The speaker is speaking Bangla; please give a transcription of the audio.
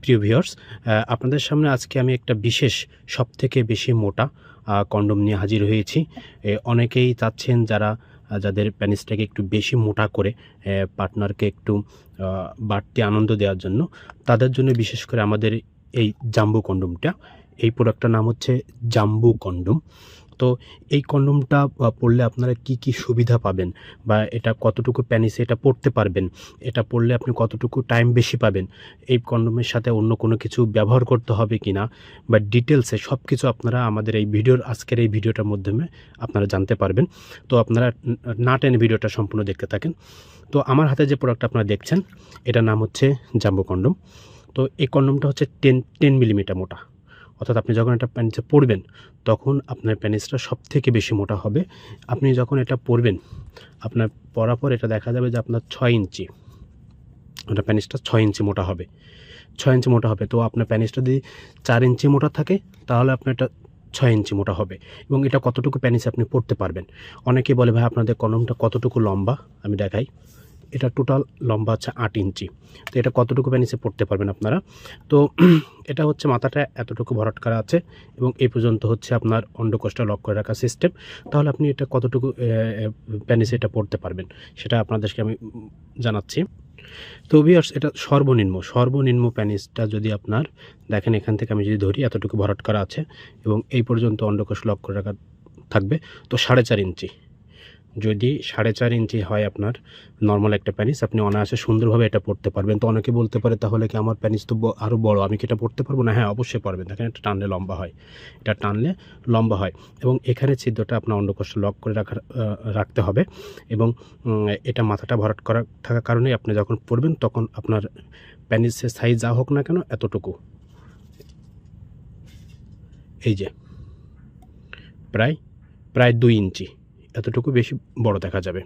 প্রিয় ভিউয়ার্স, আপনাদের সামনে আজকে আমি একটা বিশেষ সবথেকে বেশি মোটা কন্ডম নিয়ে হাজির হয়েছি। অনেকেই চাচ্ছেন যাদের পেনিসটাকে একটু বেশি মোটা করে পার্টনারকে একটু বাড়তি আনন্দ দেওয়ার জন্য, তাদের জন্য বিশেষ করে আমাদের এই জাম্বো কন্ডমটা। এই প্রোডাক্টটার নাম হচ্ছে জাম্বো কন্ডম। তো এই কন্ডমটা পরলে আপনারা কি সুবিধা পাবেন, বা এটা কতটুকু পেনিসে এটা পরতে পারবেন, এটা পরলে আপনি কতটুকু টাইম বেশি পাবেন, এই কন্ডোমের সাথে অন্য কোনো কিছু ব্যবহার করতে হবে কিনা, বা ডিটেলসে সব কিছু আপনারা আমাদের এই আজকের এই ভিডিওটার মাধ্যমে আপনারা জানতে পারবেন। তো আপনারা না টেনে ভিডিওটা সম্পূর্ণ দেখতে থাকেন। তো আমার হাতে যে প্রোডাক্ট আপনারা দেখছেন, এটার নাম হচ্ছে জাম্বো কন্ডম। তো এই কন্ডমটা হচ্ছে 10 মিলিমিটার মোটা। অর্থাৎ আপনি যখন এটা পেনিসে পরবেন, তখন আপনার পেনিসটা সবথেকে বেশি মোটা হবে। আপনি যখন এটা পরবেন, আপনার পরার পর এটা দেখা যাবে যে আপনার 6 ইঞ্চি, আপনার পেনিসটা 6 ইঞ্চি মোটা হবে। 6 ইঞ্চি মোটা হবে। তো আপনার পেনিসটা যদি 4 ইঞ্চি মোটা থাকে, তাহলে আপনার এটা 6 ইঞ্চি মোটা হবে। এবং এটা কতটুকু পেনিসে আপনি পরতে পারবেন। অনেকেই বলে, ভাই আপনাদের কন্ডমটা কতটুকু লম্বা? আমি দেখাই। এটা টোটাল লম্বা হচ্ছে 8 ইঞ্চি। তো এটা কতটুকু পেনিসে পড়তে পারবেন আপনারা? তো এটা হচ্ছে মাথাটা এতটুকু ভরাট করা আছে, এবং এই পর্যন্ত হচ্ছে আপনার অন্ডকোষটা লক করে রাখার সিস্টেম। তাহলে আপনি এটা কতটুকু পেনিসে এটা পড়তে পারবেন, সেটা আপনাদেরকে আমি জানাচ্ছি। তো ভিউয়ার্স, এটা সর্বনিম্ন পেনিসটা যদি আপনার দেখেন, এখান থেকে আমি যদি ধরি, এতটুকু ভরাট করা আছে এবং এই পর্যন্ত অন্ডকোষ লক করে রাখা থাকবে। তো 4.5 ইঞ্চি, যদি 4.5 ইঞ্চি হয় আপনার নর্মাল একটা প্যানিস, আপনি অনায়াসে সুন্দরভাবে এটা পড়তে পারবেন। তো অনেকে বলতে পারে, তাহলে কি আমার প্যানিস তো আরও বড়, আমি কি এটা পড়তে পারবো না? হ্যাঁ, অবশ্যই পারবেন। দেখেন, এটা টানলে লম্বা হয়, এটা টানলে লম্বা হয়। এবং এখানে ছিদ্রটা আপনার অন্ডকোষটা লক করে রাখতে হবে। এবং এটা মাথাটা ভরাট করা থাকার কারণে আপনি যখন পড়বেন, তখন আপনার প্যানিসের সাইজ যা হোক না কেন, এতটুকু, এই যে প্রায় 2 ইঞ্চি, এতটুকু বেশি বড় দেখা যাবে।